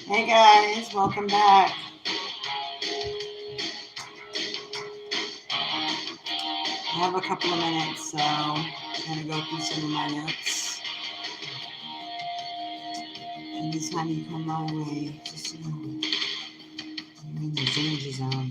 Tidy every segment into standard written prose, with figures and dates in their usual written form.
Hey guys, welcome back. I have a couple of minutes, so I'm gonna go through some of my notes. Anytime you come my way, just know you're in the danger zone.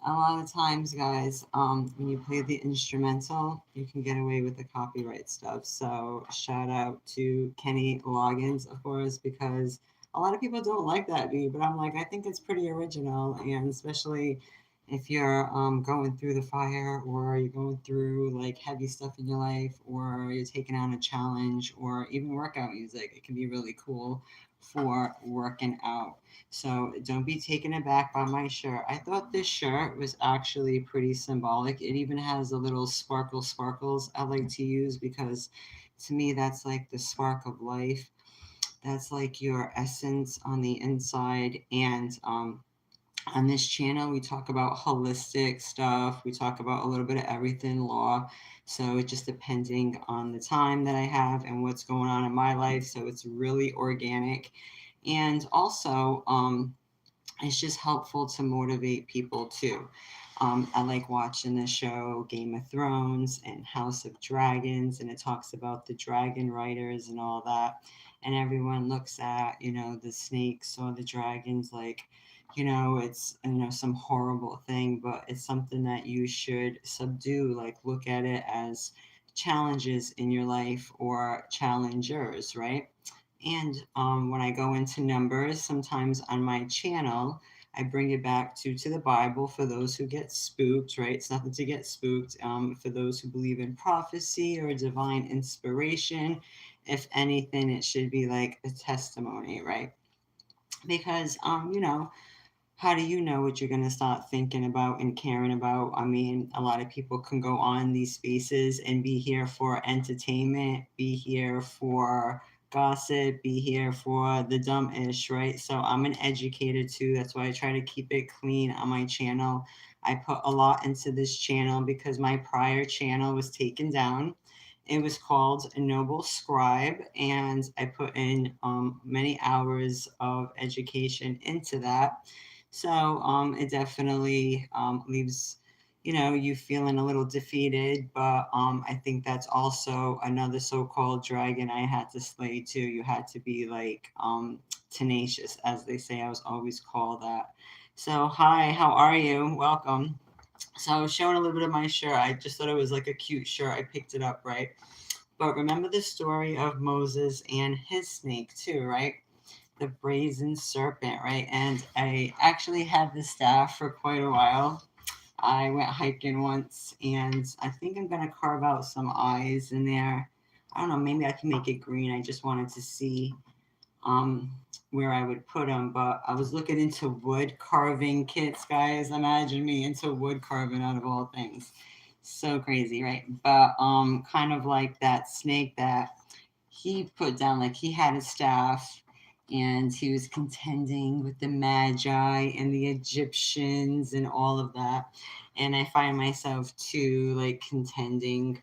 A lot of times, guys, when you play the instrumental, you can get away with the copyright stuff. So shout out to Kenny Loggins, of course, because a lot of people don't like that beat, but I'm like, I think it's pretty original, and especially if you're going through the fire or you're going through like heavy stuff in your life or you're taking on a challenge or even workout music, it can be really cool for working out. So don't be taken aback by my shirt. I thought this shirt was actually pretty symbolic. It even has a little sparkles I like to use because to me that's like the spark of life. That's like your essence on the inside. And on this channel, we talk about holistic stuff. We talk about a little bit of everything law. So it's just depending on the time that I have and what's going on in my life. So it's really organic. And also, it's just helpful to motivate people too. I like watching the show Game of Thrones and House of Dragons, and it talks about the dragon riders and all that. And everyone looks at, the snakes or the dragons like, it's, some horrible thing, but it's something that you should subdue. Like, look at it as challenges in your life or challengers, right? And when I go into numbers, sometimes on my channel, I bring it back to the Bible for those who get spooked, right? It's nothing to get spooked. For those who believe in prophecy or divine inspiration, if anything, it should be like a testimony, right? Because, how do you know what you're going to start thinking about and caring about? I mean, a lot of people can go on these spaces and be here for entertainment, be here for gossip, be here for the dumb ish, right? So I'm an educator too. That's why I try to keep it clean on my channel. I put a lot into this channel because my prior channel was taken down. It was called a Noble Scribe, and I put in many hours of education into that. So it definitely leaves, you feeling a little defeated. But I think that's also another so-called dragon I had to slay too. You had to be like tenacious, as they say. I was always called that. So hi, how are you? Welcome. So I was showing a little bit of my shirt. I just thought it was like a cute shirt. I picked it up, right? But remember the story of Moses and his snake too, right? The brazen serpent, right? And I actually had the staff for quite a while. I went hiking once and I think I'm going to carve out some eyes in there. I don't know, maybe I can make it green. I just wanted to see um, where I would put them. But I was looking into wood carving kits, guys. Imagine me into wood carving out of all things. So crazy, right? But kind of like that snake that he put down, like he had a staff and he was contending with the magi and the Egyptians and all of that. And I find myself too like contending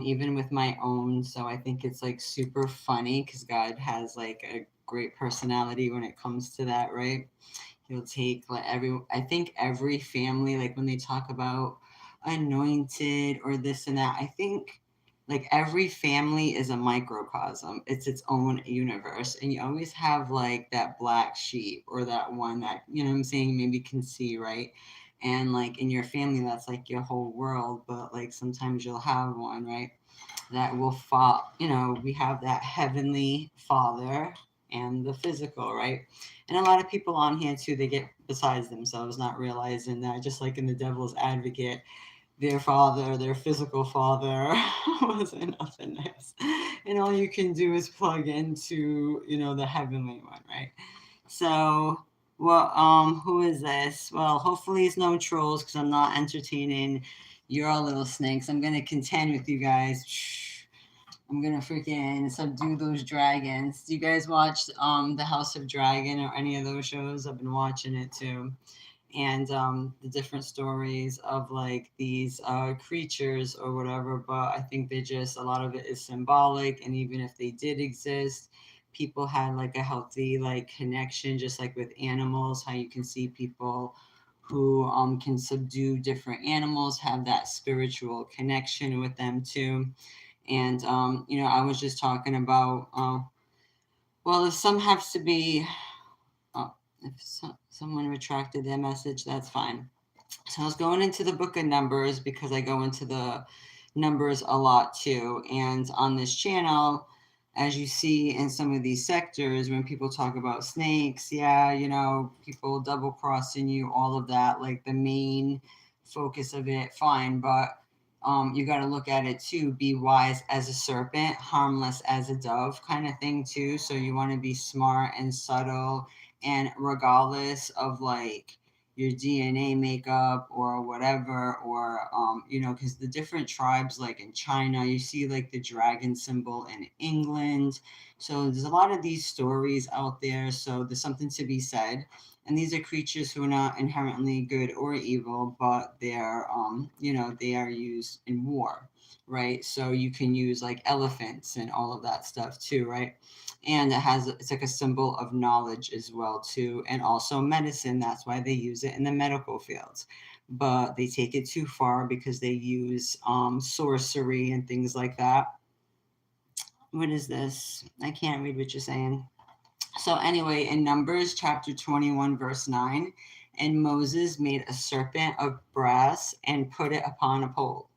even with my own. So I think it's like super funny because God has like a great personality when it comes to that, right? He'll take like I think every family, like when they talk about anointed or this and that, I think like every family is a microcosm. It's its own universe. And you always have like that black sheep or that one that, what I'm saying, maybe can see, right? And like in your family, that's like your whole world. But like sometimes you'll have one, right? That will fall, we have that heavenly father and the physical, right? And a lot of people on here too, they get besides themselves, not realizing that, just like in the devil's advocate, their father, their physical father, wasn't nothing nice. And all you can do is plug into, the heavenly one, right? So, well, who is this? Well, hopefully it's no trolls because I'm not entertaining your little snakes. I'm gonna contend with you guys. I'm gonna freaking subdue those dragons. Do you guys watch the House of Dragon or any of those shows? I've been watching it too. and the different stories of like these creatures or whatever. But I think they just, a lot of it is symbolic, and even if they did exist, people had like a healthy like connection, just like with animals, how you can see people who can subdue different animals have that spiritual connection with them too. And I was just talking about well, if some has to be if someone retracted their message, that's fine. So I was going into the book of Numbers because I go into the Numbers a lot too. And on this channel, as you see in some of these sectors, when people talk about snakes, yeah, people double crossing you, all of that, like the main focus of it, fine. But you got to look at it too, be wise as a serpent, harmless as a dove kind of thing too. So you want to be smart and subtle, and regardless of like your DNA makeup or whatever, or because the different tribes, like in China, you see like the dragon symbol in England. So there's a lot of these stories out there. So there's something to be said. And these are creatures who are not inherently good or evil, but they're they are used in war, right? So you can use like elephants and all of that stuff too, right? And it's like a symbol of knowledge as well too, and also medicine. That's why they use it in the medical fields, but they take it too far because they use sorcery and things like that. What is this? I can't read what you're saying. So anyway, in Numbers chapter 21 verse 9, and Moses made a serpent of brass and put it upon a pole.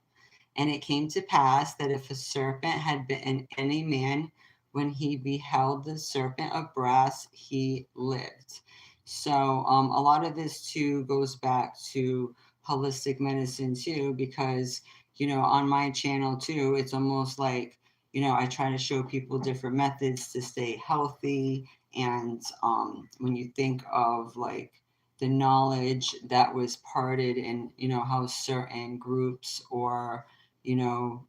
And it came to pass that if a serpent had bitten any man, when he beheld the serpent of brass, he lived. So a lot of this too goes back to holistic medicine too, because on my channel too, it's almost like I try to show people different methods to stay healthy. And when you think of like the knowledge that was parted, and how certain groups or you know,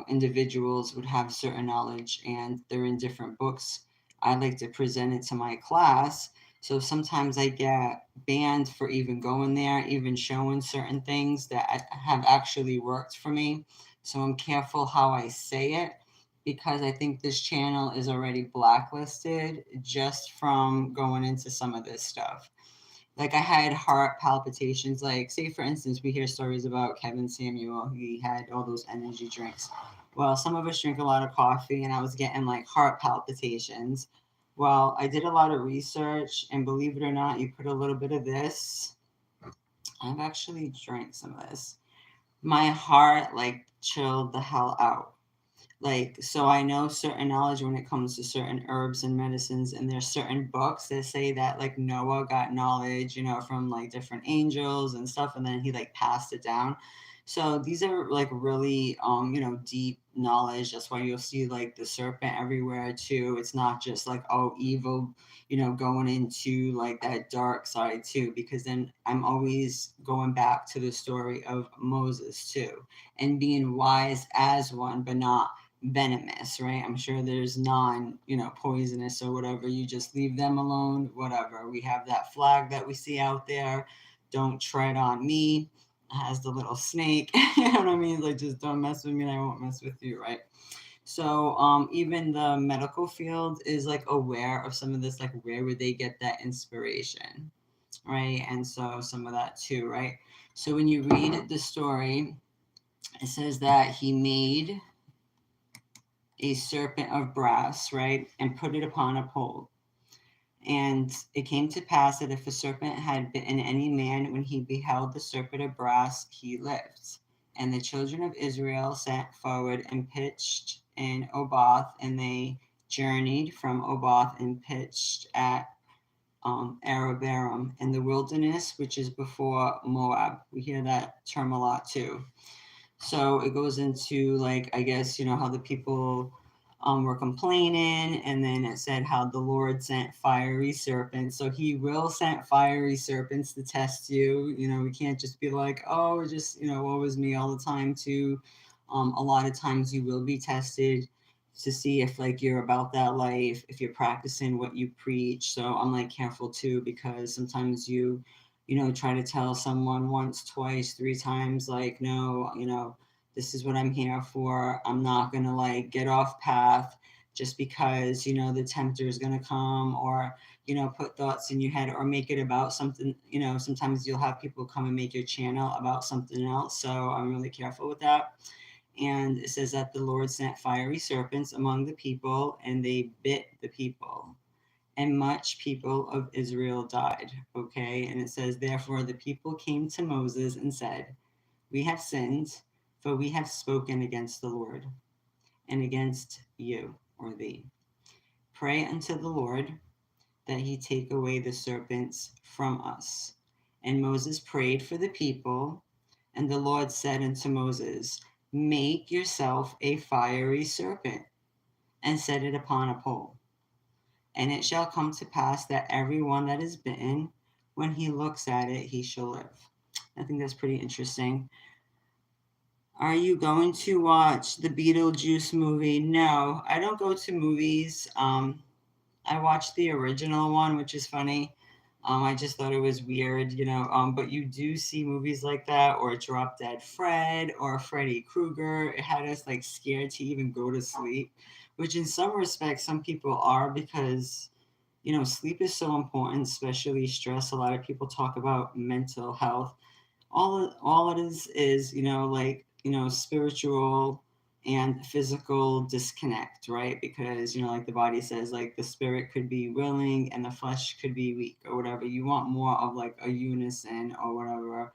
individuals would have certain knowledge and they're in different books. I like to present it to my class. So sometimes I get banned for even going there, even showing certain things that have actually worked for me. So I'm careful how I say it, because I think this channel is already blacklisted just from going into some of this stuff. Like I had heart palpitations. Like, say for instance, we hear stories about Kevin Samuel. He had all those energy drinks. Well, some of us drink a lot of coffee, and I was getting like heart palpitations. Well, I did a lot of research, and believe it or not, you put a little bit of this. I've actually drank some of this. My heart like chilled the hell out. Like, so I know certain knowledge when it comes to certain herbs and medicines, and there's certain books that say that like Noah got knowledge, from like different angels and stuff, and then he like passed it down. So these are like really deep knowledge. That's why you'll see like the serpent everywhere too. It's not just like, oh, evil, going into like that dark side too, because then I'm always going back to the story of Moses too, and being wise as one, but not venomous, right? I'm sure there's non, poisonous or whatever. You just leave them alone, whatever. We have that flag that we see out there. Don't tread on me. It has the little snake. You know what I mean? Like, just don't mess with me and I won't mess with you, right? So even the medical field is like aware of some of this, like where would they get that inspiration, right? And so some of that too, right? So when you read the story, it says that he made a serpent of brass, right, and put it upon a pole. And it came to pass that if a serpent had bitten any man, when he beheld the serpent of brass, he lived. And the children of Israel sent forward and pitched in Oboth, and they journeyed from Oboth and pitched at Arabaram in the wilderness, which is before Moab. We hear that term a lot too. So it goes into like, I guess, how the people were complaining, and then it said how the Lord sent fiery serpents. So he will send fiery serpents to test you. We can't just be like, oh, just, woe is me all the time too. A lot of times you will be tested to see if like you're about that life, if you're practicing what you preach. So I'm like careful too, because sometimes you try to tell someone once, twice, three times, like, no, this is what I'm here for. I'm not going to like get off path just because, the tempter is going to come, or, put thoughts in your head or make it about something. Sometimes you'll have people come and make your channel about something else. So I'm really careful with that. And it says that the Lord sent fiery serpents among the people, and they bit the people, and much people of Israel died. Okay. And it says, therefore, the people came to Moses and said, we have sinned, for we have spoken against the Lord and against you or thee. Pray unto the Lord that he take away the serpents from us. And Moses prayed for the people, and the Lord said unto Moses, make yourself a fiery serpent and set it upon a pole. And it shall come to pass that every one that is bitten, when he looks at it, he shall live. I think that's pretty interesting. Are you going to watch the Beetlejuice movie? No, I don't go to movies. I watched the original one, which is funny. I just thought it was weird, but you do see movies like that, or Drop Dead Fred, or Freddy Krueger. It had us like scared to even go to sleep, which in some respects, some people are, because, sleep is so important, especially stress. A lot of people talk about mental health. All it is, like, spiritual and physical disconnect, right? Because, like the body says, like the spirit could be willing and the flesh could be weak or whatever. You want more of like a unison or whatever,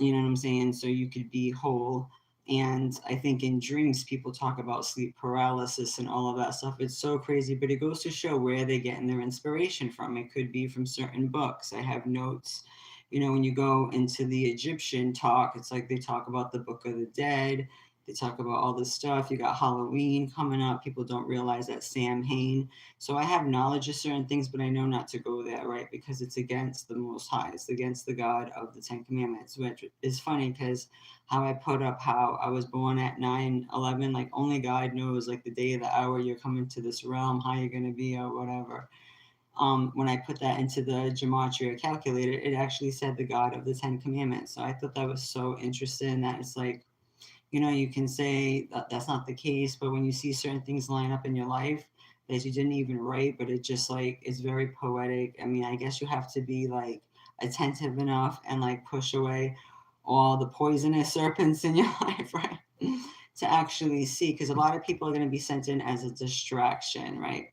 you know what I'm saying? So you could be whole. And I think in dreams, people talk about sleep paralysis and all of that stuff. It's so crazy, but it goes to show where they're getting their inspiration from. It could be from certain books. I have notes. When you go into the Egyptian talk, it's like they talk about the Book of the Dead. They talk about all this stuff. You got Halloween coming up. People don't realize that Sam Hain. So I have knowledge of certain things, but I know not to go there, right? Because it's against the Most High. It's against the God of the Ten Commandments, which is funny because how I put up how I was born at 9/11, like only God knows like the day, the hour you're coming to this realm, how you're going to be or whatever. When I put that into the gematria calculator, it actually said the God of the Ten Commandments. So I thought that was so interesting that it's like, you can say that that's not the case, but when you see certain things line up in your life that you didn't even write, but it just like is very poetic. I mean, I guess you have to be like attentive enough and like push away all the poisonous serpents in your life, right? To actually see, because a lot of people are going to be sent in as a distraction, right?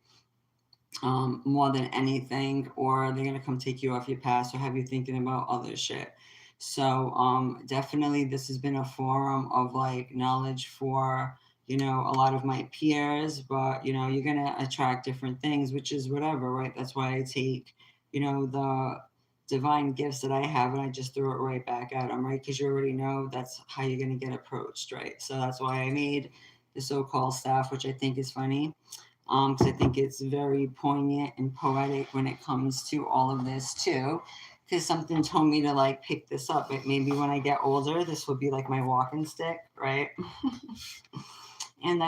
More than anything, or they're going to come take you off your path or have you thinking about other shit. So definitely this has been a forum of like knowledge for, a lot of my peers, but, you're going to attract different things, which is whatever, right? That's why I take, the divine gifts that I have and I just throw it right back at them, right? Because you already know that's how you're going to get approached, right? So that's why I made the so-called staff, which I think is funny, because I think it's very poignant and poetic when it comes to all of this too. Because something told me to like pick this up, but maybe when I get older, this will be like my walking stick, right? And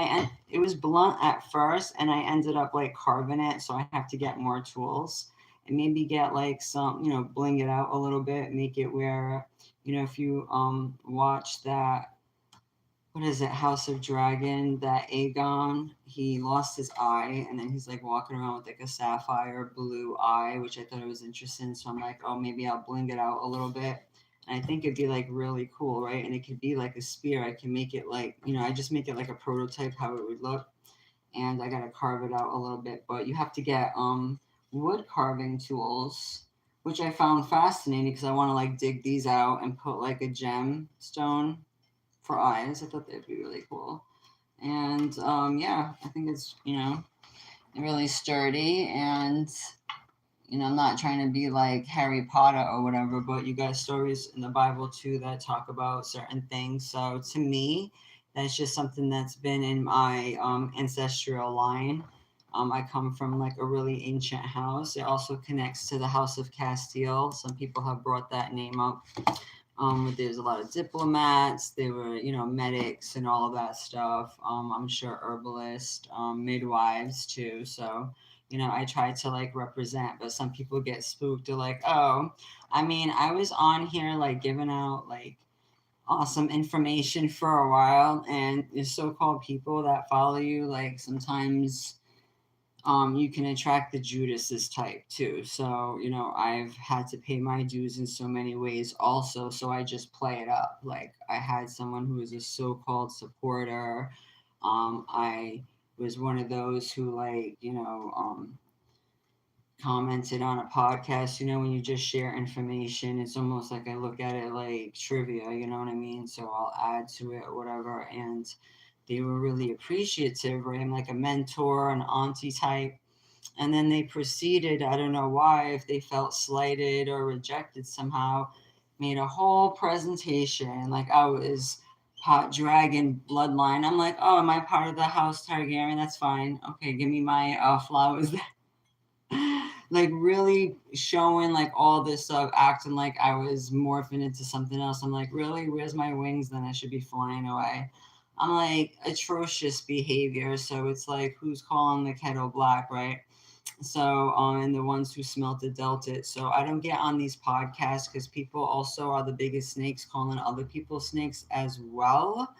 it was blunt at first, and I ended up like carving it, so I have to get more tools and maybe get like some, bling it out a little bit, make it where, if you watch that, what is it, House of Dragon, that Aegon, he lost his eye and then he's like walking around with like a sapphire blue eye, which I thought it was interesting. So I'm like, oh, maybe I'll bling it out a little bit. And I think it'd be like really cool, right? And it could be like a spear. I can make it like, I just make it like a prototype how it would look. And I gotta carve it out a little bit. But you have to get wood carving tools, which I found fascinating because I want to like dig these out and put like a gemstone for eyes. I thought that'd be really cool. And yeah, I think it's, really sturdy. And, I'm not trying to be like Harry Potter or whatever, but you got stories in the Bible too that talk about certain things. So to me, that's just something that's been in my ancestral line. I come from like a really ancient house. It also connects to the House of Castile. Some people have brought that name up. There's a lot of diplomats, there were, medics and all of that stuff. I'm sure herbalists, midwives too. So, I try to like represent, but some people get spooked. They're like, oh, I mean, I was on here like giving out like awesome information for a while, and the so-called people that follow you, like sometimes you can attract the Judas's type too. So, I've had to pay my dues in so many ways also. So I just play it up. Like I had someone who was a so-called supporter. I was one of those who like, commented on a podcast, when you just share information, it's almost like I look at it like trivia, you know what I mean? So I'll add to it or whatever. And they were really appreciative, right? I'm like a mentor, an auntie type. And then they proceeded, I don't know why, if they felt slighted or rejected somehow, made a whole presentation like I was hot dragon bloodline. I'm like, oh, am I part of the house Targaryen? That's fine. Okay, give me my flowers. Like really showing like all this stuff, acting like I was morphing into something else. I'm like, really? Where's my wings? Then I should be flying away. I'm like atrocious behavior. So it's like who's calling the kettle black, right? So and the ones who smelt it dealt it. So I don't get on these podcasts because people also are the biggest snakes calling other people snakes as well,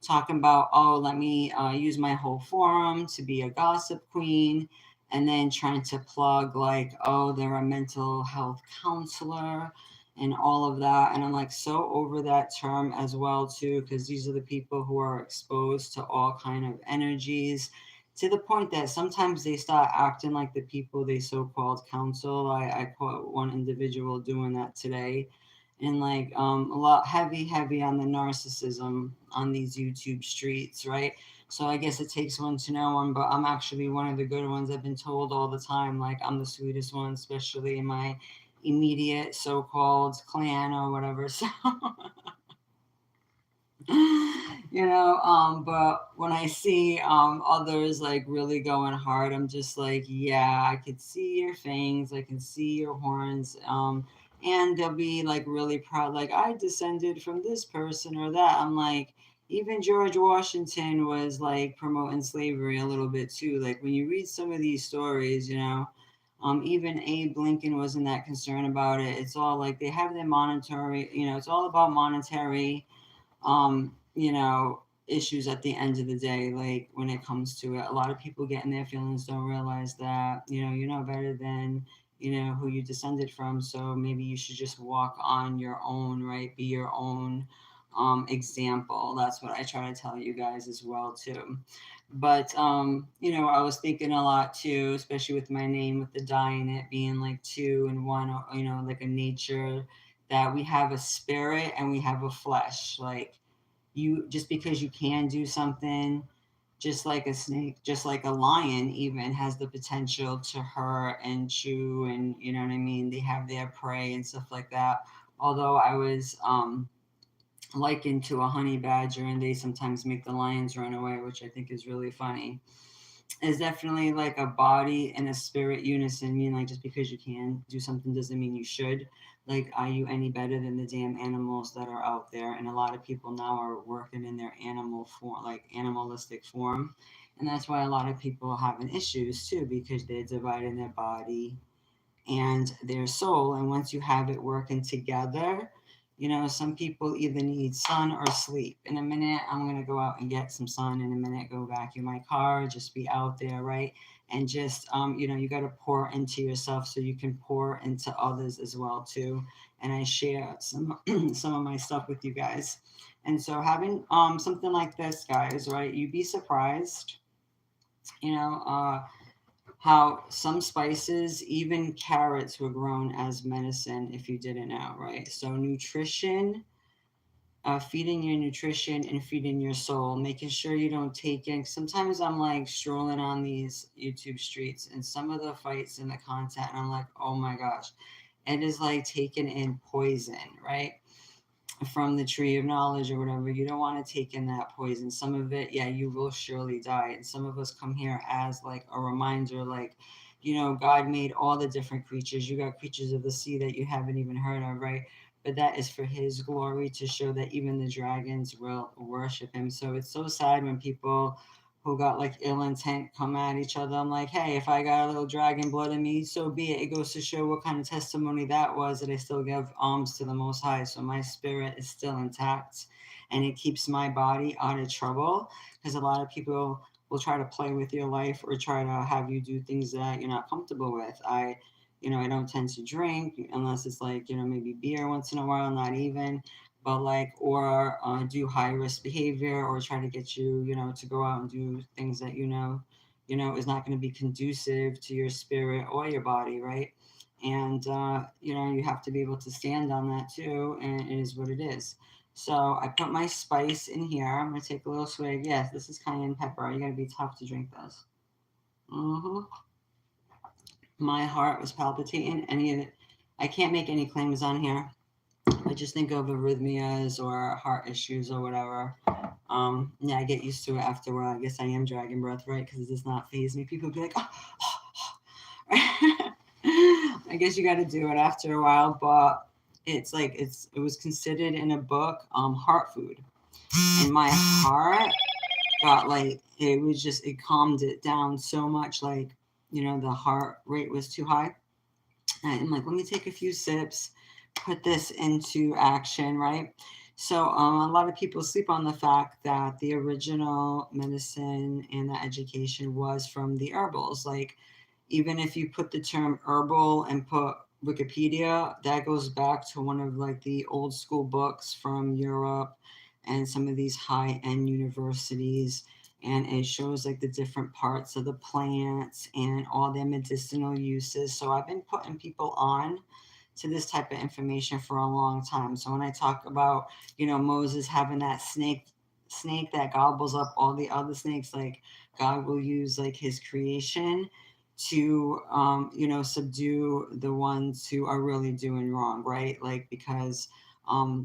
talking about, oh, let me use my whole forum to be a gossip queen, and then trying to plug, like, oh, they're a mental health counselor and all of that. And I'm like so over that term as well, too, because these are the people who are exposed to all kind of energies to the point that sometimes they start acting like the people they so-called counsel. I caught one individual doing that today, and like a lot heavy on the narcissism on these YouTube streets, right? So I guess it takes one to know one, but I'm actually one of the good ones. I've been told all the time, like I'm the sweetest one, especially in my immediate so-called clan or whatever. So but when I see others like really going hard, I'm just like, yeah, I could see your fangs, I can see your horns, and they'll be like really proud, like I descended from this person or that. I'm like, even George Washington was like promoting slavery a little bit too. Like when you read some of these stories, even Abe Lincoln wasn't that concerned about it. It's all like they have their monetary, it's all about monetary issues at the end of the day. Like when it comes to it, a lot of people get in their feelings, don't realize that, you're no better than, who you descended from. So maybe you should just walk on your own, right? Be your own example. That's what I try to tell you guys as well, too. But I was thinking a lot too, especially with my name, with the die in it being like two and one, like a nature, that we have a spirit and we have a flesh. Like you, just because you can do something, just like a snake, just like a lion even has the potential to hurt and chew, and you know what I mean, they have their prey and stuff like that. Although I was likened to a honey badger, and they sometimes make the lions run away, which I think is really funny. Is definitely like a body and a spirit unison. Mean like just because you can do something doesn't mean you should. Like, are you any better than the damn animals that are out there? And a lot of people now are working in their animal form, like animalistic form. And that's why a lot of people are having issues too, because they're dividing their body and their soul. And once you have it working together, some people either need sun or sleep. In a minute, I'm going to go out and get some sun. In a minute, go vacuum my car, just be out there, right? And just, you got to pour into yourself so you can pour into others as well, too. And I share some of my stuff with you guys. And so having something like this, guys, right? You'd be surprised, you know, uh, how some spices, even carrots, were grown as medicine if you didn't know, right? So, nutrition, feeding your nutrition and feeding your soul, making sure you don't take in. Sometimes I'm like strolling on these YouTube streets and some of the fights and the content, and I'm like, oh my gosh, it is like taking in poison, right? From the tree of knowledge or whatever. You don't want to take in that poison. Some of it, yeah, you will surely die. And some of us come here as like a reminder, like, God made all the different creatures. You got creatures of the sea that you haven't even heard of, right? But that is for his glory, to show that even the dragons will worship him. So it's so sad when people who got like ill intent come at each other. I'm like, hey, if I got a little dragon blood in me, so be it. It goes to show what kind of testimony that was, that I still give alms to the Most High. So my spirit is still intact, and it keeps my body out of trouble, because a lot of people will try to play with your life or try to have you do things that you're not comfortable with. I don't tend to drink unless it's like, maybe beer once in a while, not even, but like, or do high risk behavior, or try to get you, to go out and do things that is not going to be conducive to your spirit or your body, right? And you have to be able to stand on that too, and it is what it is. So I put my spice in here. I'm gonna take a little swig. Yes, this is cayenne pepper. You gotta be tough to drink this. hmm My heart was palpitating. Any of it, I can't make any claims on here. I just think of arrhythmias or heart issues or whatever. Yeah, I get used to it after a while. I guess I am dragon breath, right? Because it does not phase me. People be like, oh, I guess you got to do it after a while, but it's like it was considered in a book, heart food, and my heart got like, it calmed it down so much, like, the heart rate was too high. And I'm like, let me take a few sips, put this into action, right? So a lot of people sleep on the fact that the original medicine and the education was from the herbals. Like, even if you put the term herbal and put Wikipedia, that goes back to one of like the old school books from Europe and some of these high end universities. And it shows like the different parts of the plants and all their medicinal uses. So I've been putting people on to this type of information for a long time. So when I talk about, Moses having that snake that gobbles up all the other snakes, like, God will use like his creation to subdue the ones who are really doing wrong, right? Like, because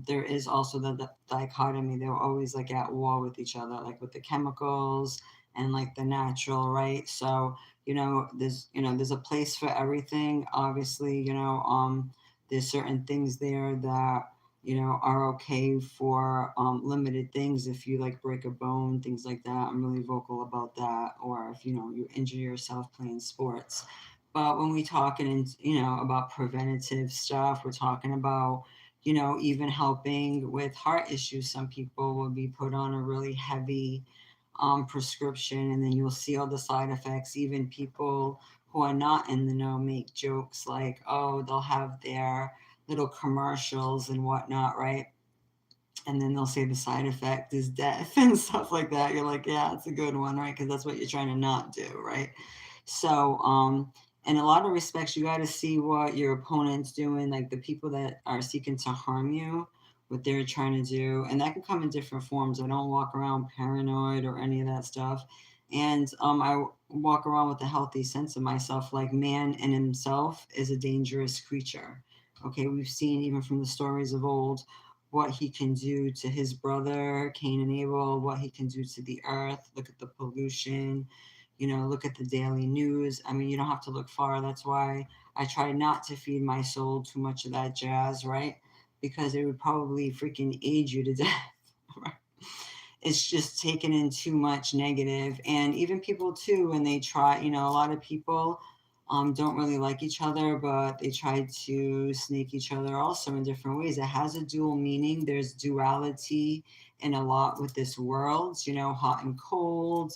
there is also the dichotomy. They're always like at war with each other, like with the chemicals and like the natural, right? So there's a place for everything. Obviously, there's certain things there that are okay for limited things. If you like break a bone, things like that, I'm really vocal about that. Or if you injure yourself playing sports. But when we talking, about preventative stuff, we're talking about even helping with heart issues. Some people will be put on a really heavy prescription, and then you'll see all the side effects. Even people who are not in the know make jokes like, oh, they'll have their little commercials and whatnot, right? And then they'll say the side effect is death and stuff like that. You're like, yeah, it's a good one, right? Because that's what you're trying to not do, right? So, in a lot of respects, you got to see what your opponent's doing, like the people that are seeking to harm you, what they're trying to do. And that can come in different forms. I don't walk around paranoid or any of that stuff. And I walk around with a healthy sense of myself, like, man in himself is a dangerous creature. Okay, we've seen even from the stories of old what he can do to his brother, Cain and Abel, what he can do to the earth. Look at the pollution, look at the daily news. I mean, you don't have to look far. That's why I try not to feed my soul too much of that jazz, right? Because it would probably freaking age you to death. Right? It's just taking in too much negative. And even people too, when they try, a lot of people don't really like each other, but they try to snake each other also in different ways. It has a dual meaning. There's duality in a lot with this world, hot and cold,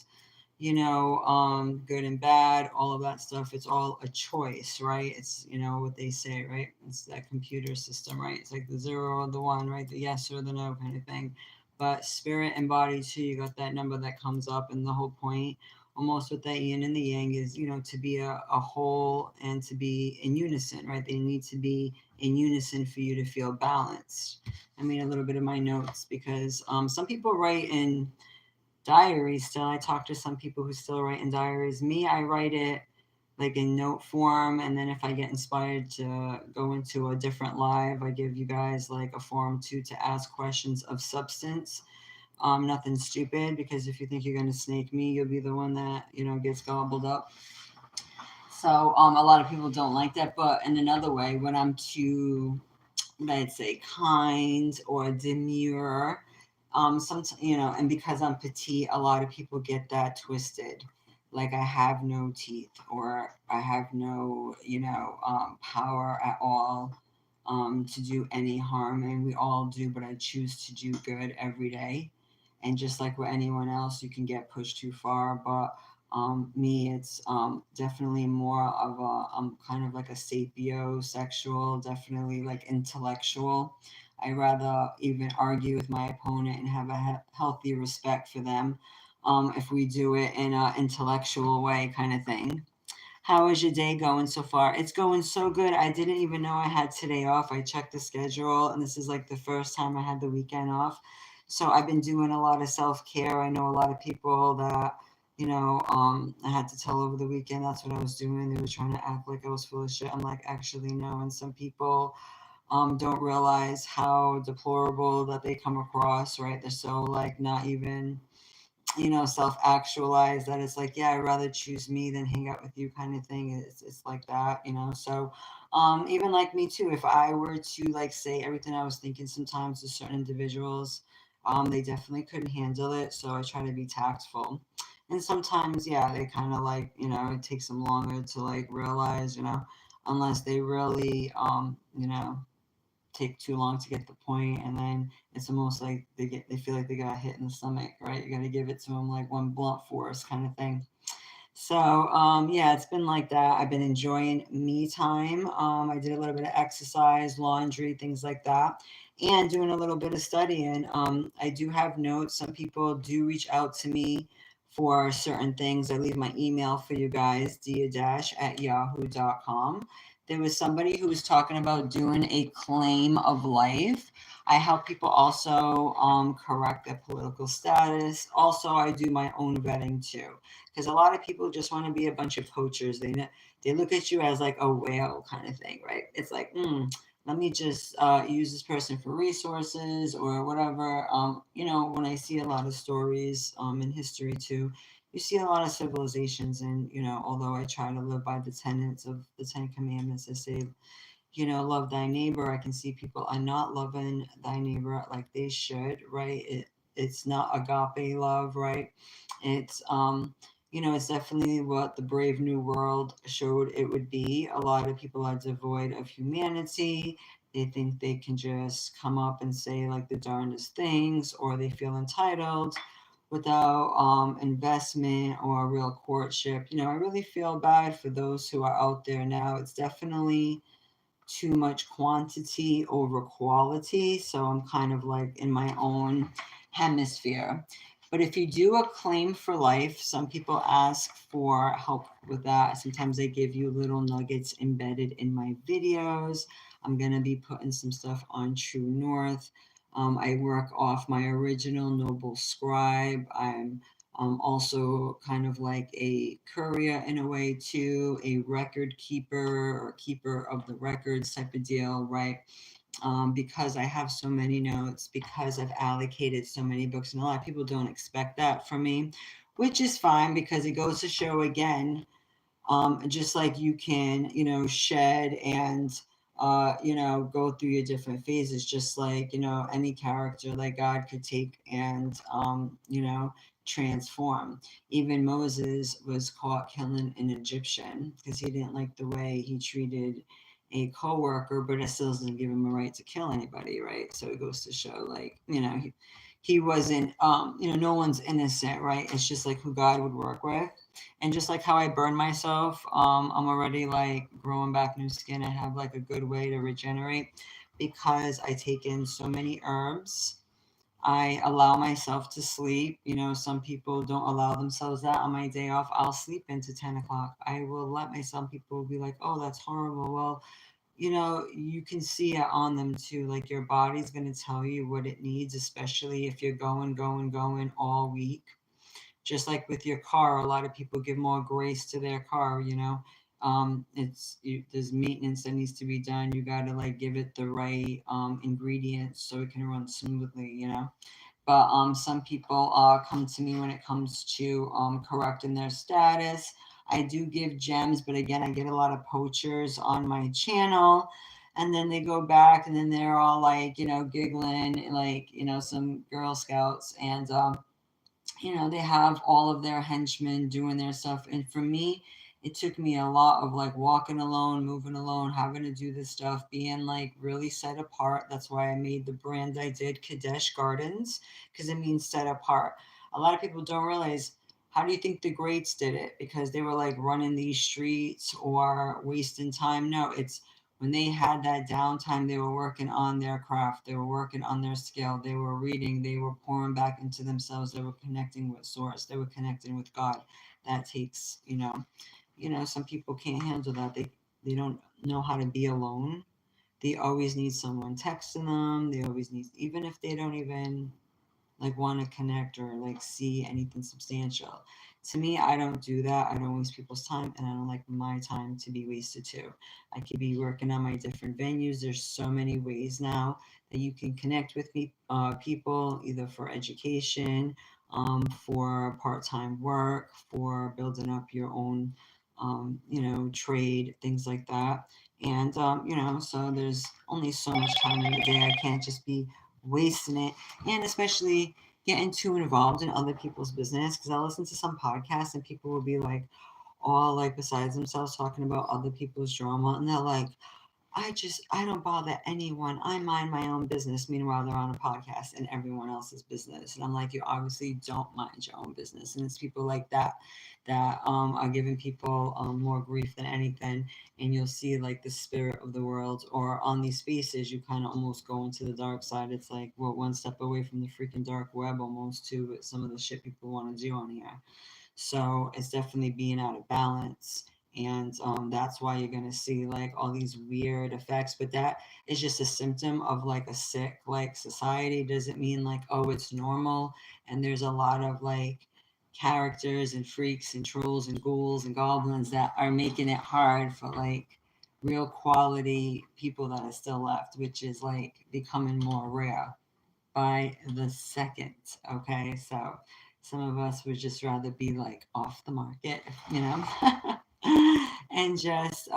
good and bad, all of that stuff. It's all a choice, right? It's, what they say, right? It's that computer system, right? It's like the 0 or the 1, right? The yes or the no kind of thing. But spirit and body too, you got that number that comes up, and the whole point almost with that yin and the yang is, to be a whole and to be in unison, right? They need to be in unison for you to feel balanced. I made a little bit of my notes because some people write in diaries still. I talk to some people who still write in diaries. Me, I write it like in note form, and then if I get inspired to go into a different live, I give you guys like a forum to ask questions of substance. Nothing stupid, because if you think you're going to snake me, you'll be the one that gets gobbled up. So a lot of people don't like that. But in another way, when I'm too, what I'd say, kind or demure, some, and because I'm petite, a lot of people get that twisted. Like I have no teeth or I have no, power at all to do any harm. And we all do, but I choose to do good every day. And just like with anyone else, you can get pushed too far. But me, it's definitely more of I'm kind of like a sapiosexual, definitely like intellectual. I rather even argue with my opponent and have a healthy respect for them if we do it in an intellectual way, kind of thing. How is your day going so far? It's going so good. I didn't even know I had today off. I checked the schedule, and this is like the first time I had the weekend off. So I've been doing a lot of self care. I know a lot of people that, I had to tell over the weekend that's what I was doing. They were trying to act like I was full of shit. I'm like, actually, no. And some people don't realize how deplorable that they come across, right? They're so like not even, self-actualized that it's like, yeah, I'd rather choose me than hang out with you kind of thing. It's like that. So even like me too, if I were to like say everything I was thinking sometimes to certain individuals, they definitely couldn't handle it. So I try to be tactful. And sometimes, yeah, they kind of like, it takes them longer to like realize, unless they really, take too long to get the point, and then it's almost like they feel like they got hit in the stomach, right? You got to give it to them like one blunt force kind of thing. So yeah, it's been like that. I've been enjoying me time. I did a little bit of exercise, laundry, things like that, and doing a little bit of studying. I do have notes. Some people do reach out to me for certain things. I leave my email for you guys, dia-at yahoo.com. There was somebody who was talking about doing a claim of life. I help people also correct their political status. Also, I do my own vetting too, because a lot of people just want to be a bunch of poachers. They look at you as like a whale kind of thing, right? It's like, let me just use this person for resources or whatever. When I see a lot of stories in history too, you see a lot of civilizations, and although I try to live by the tenets of the Ten Commandments, I say, love thy neighbor. I can see people are not loving thy neighbor like they should, right? It's not agape love, right? It's it's definitely what the Brave New World showed it would be. A lot of people are devoid of humanity. They think they can just come up and say like the darndest things, or they feel entitled without investment or real courtship. I really feel bad for those who are out there now. It's definitely too much quantity over quality. So I'm kind of like in my own hemisphere. But if you do a claim for life, some people ask for help with that. Sometimes I give you little nuggets embedded in my videos. I'm going to be putting some stuff on True North. I work off my original Noble Scribe. I'm also kind of like a courier in a way too, a record keeper or keeper of the records type of deal, right? Because I have so many notes, because I've allocated so many books, and a lot of people don't expect that from me, which is fine because it goes to show again, just like you can, shed and, go through your different phases, just like, any character that God could take and, transform. Even Moses was caught killing an Egyptian because he didn't like the way he treated a co-worker, but it still doesn't give him a right to kill anybody, right? So it goes to show, like, he wasn't, no one's innocent, right? It's just like who God would work with. And just like how I burn myself, I'm already like growing back new skin. I have like a good way to regenerate because I take in so many herbs. I allow myself to sleep. Some people don't allow themselves that. On my day off, I'll sleep into 10 o'clock. I will let myself, some people be like, oh, that's horrible. Well, you can see it on them too. Like your body's going to tell you what it needs, especially if you're going all week. Just like with your car, a lot of people give more grace to their car. There's maintenance that needs to be done. You got to like give it the right ingredients so it can run smoothly. But some people come to me when it comes to correcting their status. I do give gems, but again, I get a lot of poachers on my channel. and then they go back and then they're all like, giggling, like, some Girl Scouts, and they have all of their henchmen doing their stuff. And for me, it took me a lot of like walking alone, moving alone, having to do this stuff, being like really set apart. That's why I made the brand I did, Kadesh Gardens, because it means set apart. A lot of people don't realize, how do you think the greats did it? Because they were like running these streets or wasting time? No, it's when they had that downtime, they were working on their craft, they were working on their skill, they were reading, they were pouring back into themselves, they were connecting with source, they were connecting with God. That takes, some people can't handle that. They don't know how to be alone. They always need someone texting them. They always need, even if they don't even like want to connect or like see anything substantial. To me, I don't do that. I don't waste people's time, and I don't like my time to be wasted too. I could be working on my different venues. There's so many ways now that you can connect with people, either for education, for part-time work, for building up your own, trade, things like that. And so there's only so much time in the day. I can't just be wasting it, and especially getting too involved in other people's business, because I listen to some podcasts and people will be like all like besides themselves talking about other people's drama, and they're like, I don't bother anyone. I mind my own business. Meanwhile, they're on a podcast and everyone else's business. And I'm like, you obviously don't mind your own business. And it's people like that that are giving people more grief than anything. And you'll see like the spirit of the world, or on these spaces, you kind of almost go into the dark side. It's like, well, one step away from the freaking dark web almost, to with some of the shit people want to do on here. So it's definitely being out of balance. And that's why you're going to see like all these weird effects. But that is just a symptom of like a sick like society. Doesn't mean like, oh, it's normal. And there's a lot of like characters and freaks and trolls and ghouls and goblins that are making it hard for like real quality people that are still left, which is like becoming more rare by the second. Okay, so some of us would just rather be like off the market, and just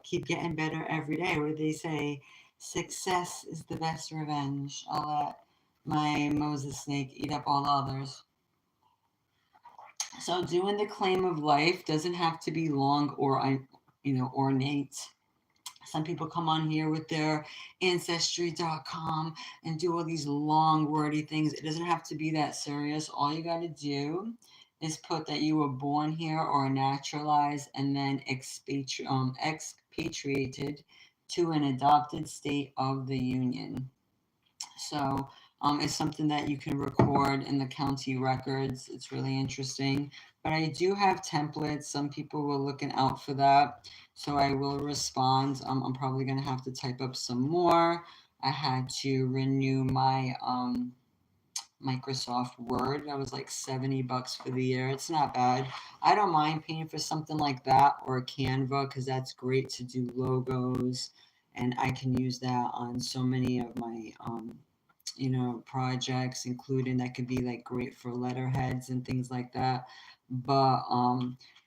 keep getting better every day. What do they say? Success is the best revenge. I'll let my Moses snake eat up all the others. So doing the claim of life doesn't have to be long or ornate. Some people come on here with their ancestry.com and do all these long, wordy things. It doesn't have to be that serious. All you got to do is put that you were born here or naturalized and then expatriated to an adopted state of the Union. So it's something that you can record in the county records. It's really interesting. But I do have templates. Some people were looking out for that. So I will respond. I'm probably going to have to type up some more. I had to renew my Microsoft Word. That was like $70 for the year. It's not bad. I don't mind paying for something like that, or Canva, because that's great to do logos. And I can use that on so many of my projects, including that could be like great for letterheads and things like that. But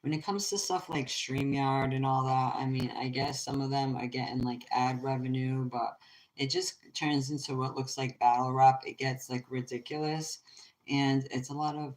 when it comes to stuff like StreamYard and all that, I mean, I guess some of them are getting like ad revenue, but it just turns into what looks like battle rap. It gets like ridiculous, and it's a lot of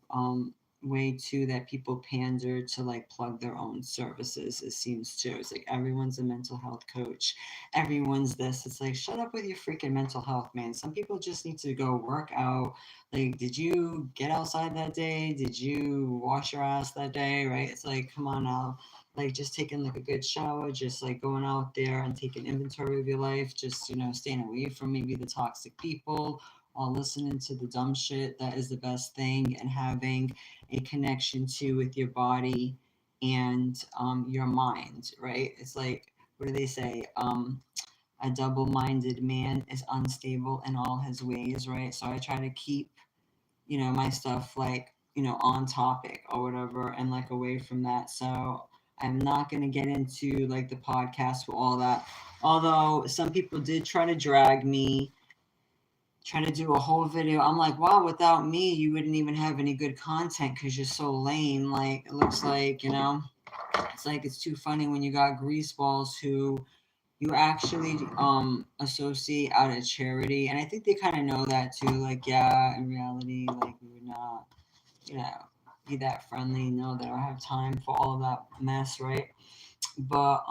way too that people pander to like plug their own services. It seems too. It's like everyone's a mental health coach, everyone's this. It's like, shut up with your freaking mental health, man. Some people just need to go work out. Like, did you get outside that day? Did you wash your ass that day? Right? It's like, come on now. Like, just taking like a good shower, just like going out there and taking inventory of your life, just staying away from maybe the toxic people, or listening to the dumb shit. That is the best thing. And having a connection to with your body and your mind, right? It's like, what do they say? A double-minded man is unstable in all his ways, right? So I try to keep, my stuff like, on topic or whatever, and like away from that. So I'm not going to get into like the podcast for all that. Although some people did try to drag me, trying to do a whole video. I'm like, wow, without me, you wouldn't even have any good content because you're so lame. Like, it looks like, it's like it's too funny when you got greaseballs who you actually associate out of charity, and I think they kind of know that too. Like, yeah, in reality, like we would not, you know, be that friendly. Know that I have time for all of that mess, right? But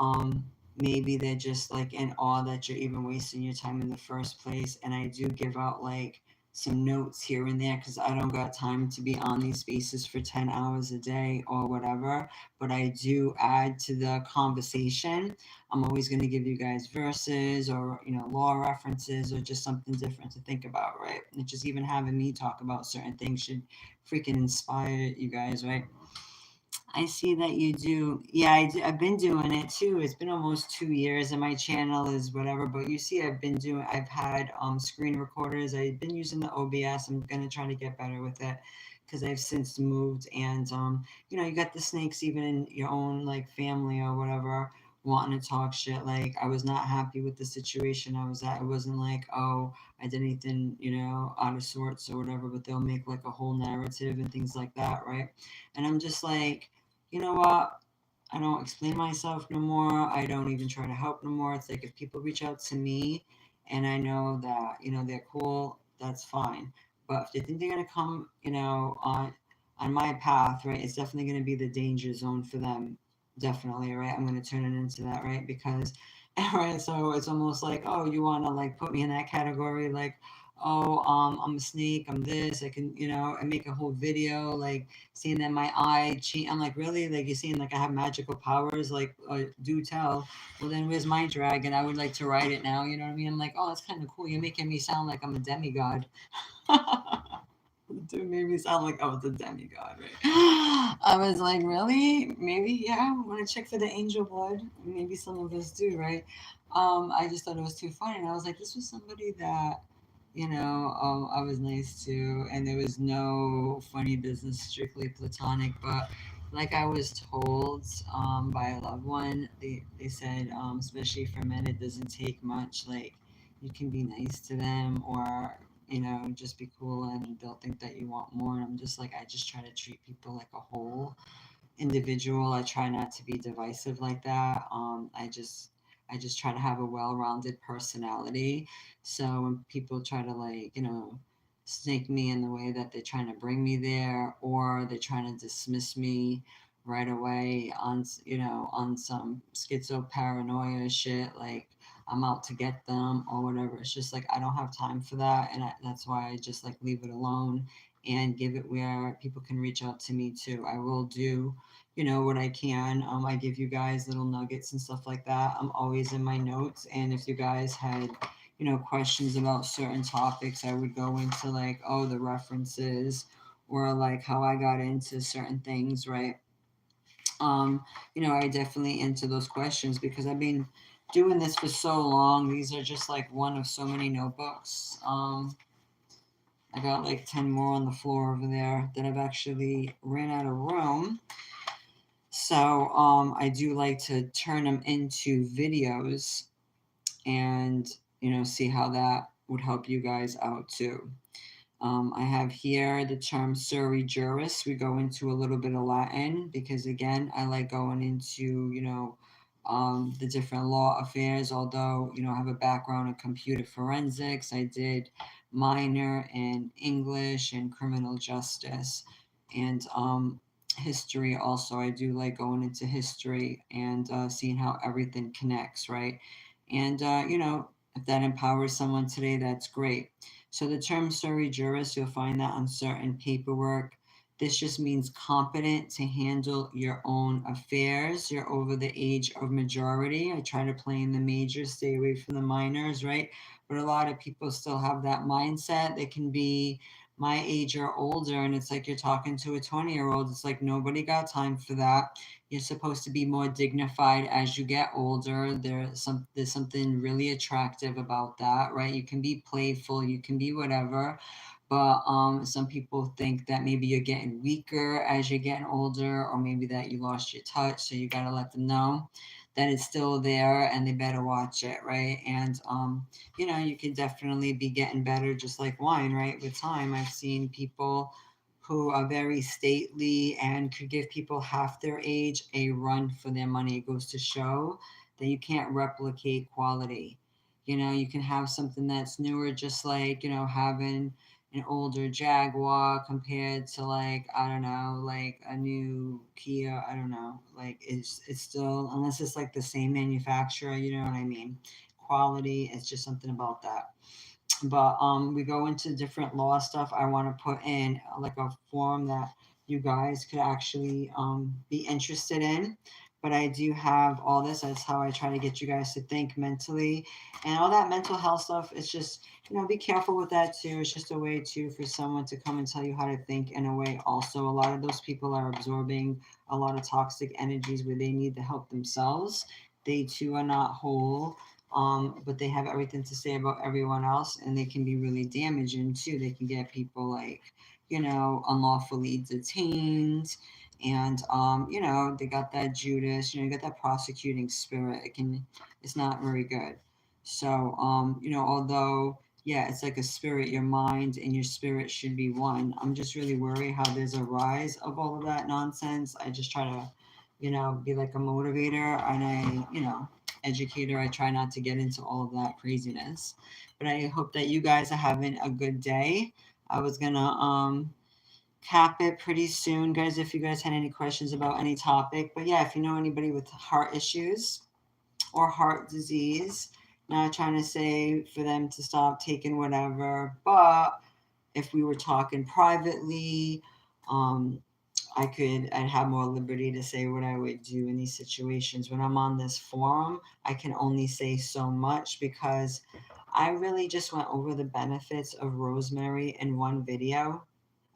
maybe they're just like in awe that you're even wasting your time in the first place. And I do give out like some notes here and there because I don't got time to be on these spaces for 10 hours a day or whatever, but I do add to the conversation. I'm always going to give you guys verses or law references or just something different to think about, right? And just even having me talk about certain things should freaking inspire you guys, right? I see that you do. Yeah, I've been doing it too. It's been almost 2 years, and my channel is whatever. But you see, I've had screen recorders. I've been using the OBS. I'm gonna try to get better with it because I've since moved. And you got the snakes even in your own like family or whatever wanting to talk shit. Like I was not happy with the situation I was at. It wasn't like, oh, I did anything out of sorts or whatever. But they'll make like a whole narrative and things like that, right? And I'm just like, you know what? I don't explain myself no more. I don't even try to help no more. It's like if people reach out to me and I know that, they're cool, that's fine. But if they think they're gonna come, on my path, right, it's definitely gonna be the danger zone for them. Definitely, right? I'm gonna turn it into that, right? Because right, so it's almost like, oh, you wanna like put me in that category, like, oh, I'm a snake, I'm this, I can, I make a whole video, like seeing that my eye cheat. I'm like, really? Like you're seeing like I have magical powers? Like, do tell. Well, then where's my dragon? I would like to ride it now. You know what I mean? I'm like, oh, that's kind of cool. You're making me sound like I'm a demigod. Dude made me sound like I was a demigod, right? I was like, really? Maybe, yeah. I want to check for the angel blood. Maybe some of us do, right? I just thought it was too funny, and I was like, this was somebody that I was nice to, and there was no funny business, strictly platonic. But like I was told by a loved one, they said, especially for men, it doesn't take much. Like you can be nice to them, or just be cool, and they'll think that you want more. And I'm just like, I just try to treat people like a whole individual. I try not to be divisive like that. I just try to have a well-rounded personality. So when people try to like, snake me in the way that they're trying to bring me there, or they're trying to dismiss me right away on, on some schizo paranoia shit, like I'm out to get them or whatever. It's just like I don't have time for that, and that's why I just like leave it alone and give it where people can reach out to me too. I will do what I can. I give you guys little nuggets and stuff like that. I'm always in my notes. And if you guys had, questions about certain topics, I would go into like, oh, the references or like how I got into certain things, right? I definitely answer those questions because I've been doing this for so long. These are just like one of so many notebooks. I got like 10 more on the floor over there that I've actually ran out of room. So I do like to turn them into videos and, see how that would help you guys out too. I have here the term suri juris. We go into a little bit of Latin because, again, I like going into, the different law affairs. Although, I have a background in computer forensics, I did minor in English and criminal justice. And history also. I do like going into history and seeing how everything connects, right? And, if that empowers someone today, that's great. So the term suri juris, you'll find that on certain paperwork. This just means competent to handle your own affairs. You're over the age of majority. I try to play in the majors, stay away from the minors, right? But a lot of people still have that mindset. They can be my age or older, and it's like you're talking to a 20-year-old. It's like nobody got time for that. You're supposed to be more dignified as you get older. There's something really attractive about that, right? You can be playful, you can be whatever, but some people think that maybe you're getting weaker as you're getting older, or maybe that you lost your touch. So you got to let them know that it's still there and they better watch it, right? And you can definitely be getting better, just like wine, right? With time, I've seen people who are very stately and could give people half their age a run for their money. It goes to show that you can't replicate quality. You know, you can have something that's newer, just like, you know, having an older Jaguar compared to, like, I don't know, like a new Kia. I don't know, like it's still, unless it's like the same manufacturer, you know what I mean. Quality, it's just something about that. But we go into different law stuff. I want to put in like a form that you guys could actually be interested in. But I do have all this. That's how I try to get you guys to think mentally, and all that mental health stuff. It's just, you know, be careful with that too. It's just a way too for someone to come and tell you how to think in a way. Also, a lot of those people are absorbing a lot of toxic energies where they need to help themselves. They too are not whole, but they have everything to say about everyone else, and they can be really damaging too. They can get people, like, you know, unlawfully detained, and you know, they got that Judas, you know, you got that prosecuting spirit. It's not very good. So, you know, although, yeah, it's like a spirit, your mind and your spirit should be one. I'm just really worried how there's a rise of all of that nonsense. I just try to, you know, be like a motivator, and I, you know, educator. I try not to get into all of that craziness. But I hope that you guys are having a good day. I was gonna cap it pretty soon, guys, if you guys had any questions about any topic. But yeah, if you know anybody with heart issues or heart disease, not trying to say for them to stop taking whatever, but if we were talking privately, um, I'd have more liberty to say what I would do in these situations. When I'm on this forum, I can only say so much because I really just went over the benefits of rosemary in one video.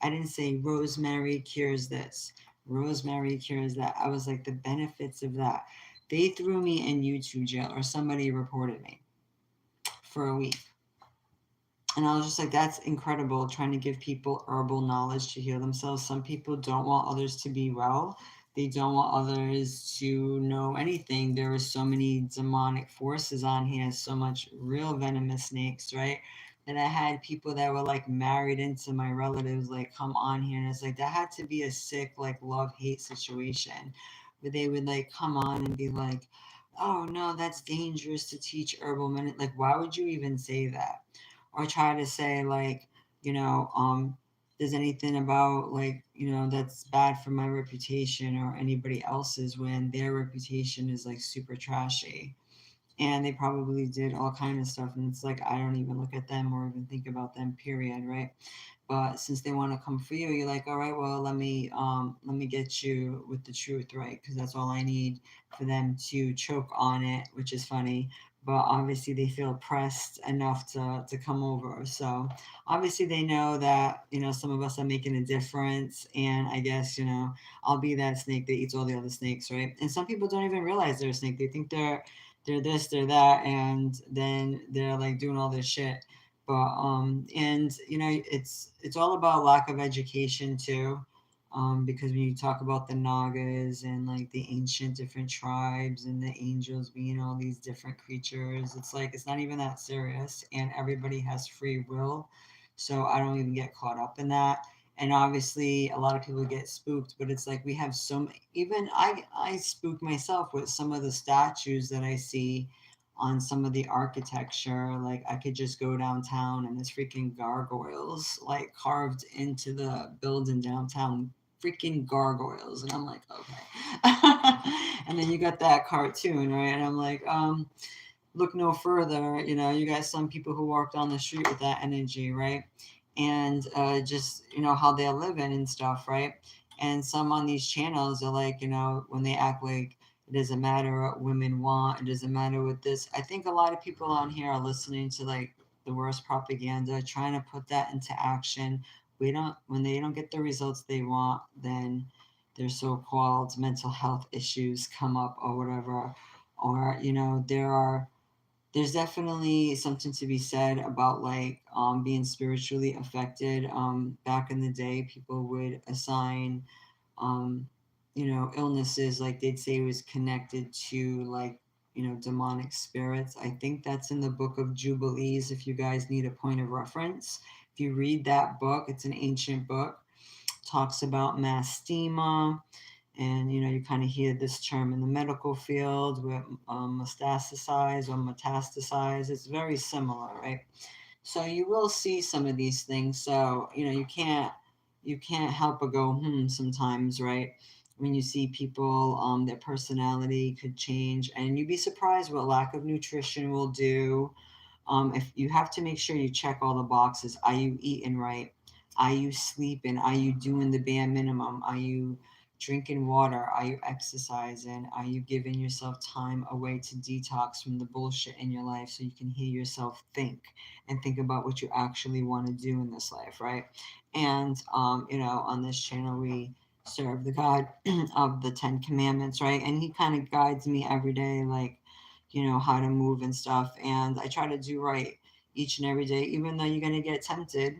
I didn't say rosemary cures this, rosemary cures that. I was like, the benefits of that. They threw me in YouTube jail, or somebody reported me for a week. And I was just like, that's incredible, trying to give people herbal knowledge to heal themselves. Some people don't want others to be well. They don't want others to know anything. There are so many demonic forces on here, so much real venomous snakes, right? That I had people that were like married into my relatives, like, come on here. And it's like, that had to be a sick, like, love hate situation where they would like come on and be like, oh no, that's dangerous to teach herbal medicine. Like, why would you even say that? Or try to say, like, you know, there's anything about, like, you know, that's bad for my reputation or anybody else's, when their reputation is like super trashy, and they probably did all kind of stuff, and it's like, I don't even look at them or even think about them, period, right? But since they want to come for you, you're like, all right, well, let me get you with the truth, right? Because that's all I need for them to choke on it, which is funny. But obviously they feel pressed enough to come over. So obviously they know that, you know, some of us are making a difference, and I guess, you know, I'll be that snake that eats all the other snakes, right? And some people don't even realize they're a snake. They think they're this, they're that, and then they're like doing all this shit. But and you know, it's all about lack of education too. Because when you talk about the Nagas and like the ancient different tribes and the angels being all these different creatures, it's like, it's not even that serious, and everybody has free will. So I don't even get caught up in that. And obviously a lot of people get spooked, but it's like, we have so many, even I spook myself with some of the statues that I see on some of the architecture. Like, I could just go downtown and there's freaking gargoyles like carved into the building downtown, freaking gargoyles, and I'm like, okay. And then you got that cartoon, right? And I'm like, look no further. You know, you got some people who walk down the street with that energy, right? And just, you know, how they're living and stuff, right? And some on these channels are like, you know, when they act like it doesn't matter what women want, it doesn't matter what this. I think a lot of people on here are listening to like the worst propaganda, trying to put that into action. When they don't get the results they want, then their so-called mental health issues come up or whatever. Or, you know, there's definitely something to be said about like being spiritually affected. Back in the day, people would assign um, you know, illnesses, like they'd say it was connected to, like, you know, demonic spirits. I think that's in the book of Jubilees, if you guys need a point of reference. If you read that book, it's an ancient book, talks about mastema And you kind of hear this term in the medical field with metastasize or metastasize. It's very similar, right? So you will see some of these things. So you can't help but go sometimes, right? When you see people, their personality could change, and you'd be surprised what lack of nutrition will do. If you have to make sure you check all the boxes. Are you eating right? Are you sleeping? Are you doing the bare minimum? Are you drinking water? Are you exercising? Are you giving yourself time away to detox from the bullshit in your life so you can hear yourself think and think about what you actually want to do in this life, right? And on this channel we serve the God of the Ten Commandments, right? And he kind of guides me every day, like how to move and stuff. And I try to do right each and every day, even though you're going to get tempted,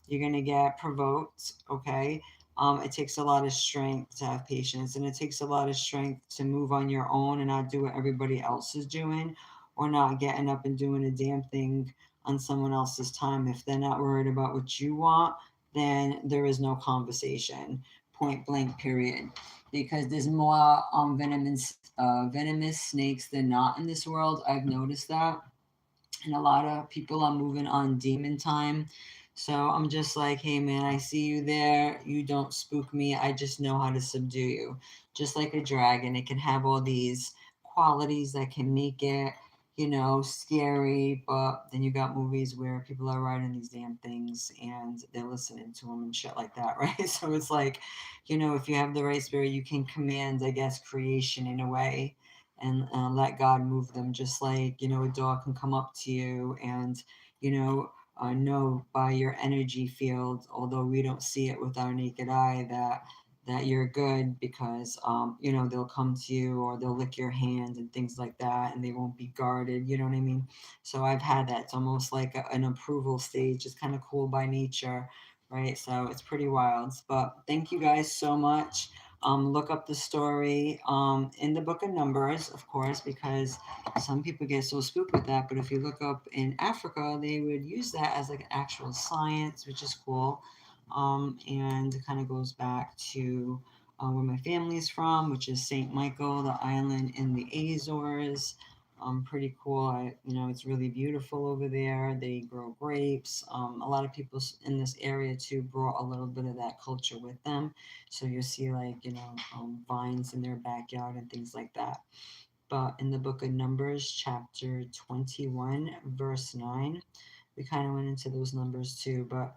you're going to get provoked. Okay. It takes a lot of strength to have patience, and it takes a lot of strength to move on your own and not do what everybody else is doing, or not getting up and doing a damn thing on someone else's time. If they're not worried about what you want, then there is no conversation, point blank, period. Because there's more venomous snakes than not in this world. I've noticed that, and a lot of people are moving on demon time. So I'm just like, hey man, I see you there. You don't spook me. I just know how to subdue you. Just like a dragon, it can have all these qualities that can make it, scary. But then you got movies where people are riding these damn things and they're listening to them and shit like that, right? So it's like, if you have the right spirit, you can command, I guess, creation in a way, and let God move them. Just like, a dog can come up to you and, know by your energy field, although we don't see it with our naked eye, that you're good, because they'll come to you or they'll lick your hand and things like that, and they won't be guarded. You know what I mean? So I've had that. It's almost like an approval stage. It's kind of cool by nature, right? So it's pretty wild. But thank you guys so much. Look up the story in the book of Numbers, of course, because some people get so spooked with that. But if you look up in Africa, they would use that as like actual science, which is cool. And it kind of goes back to where my family is from, which is St. Michael, the island in the Azores. Pretty cool. It's really beautiful over there. They grow grapes. A lot of people in this area too brought a little bit of that culture with them. So you'll see like, vines in their backyard and things like that. But in the book of Numbers, chapter 21, verse 9, we kind of went into those numbers too. But,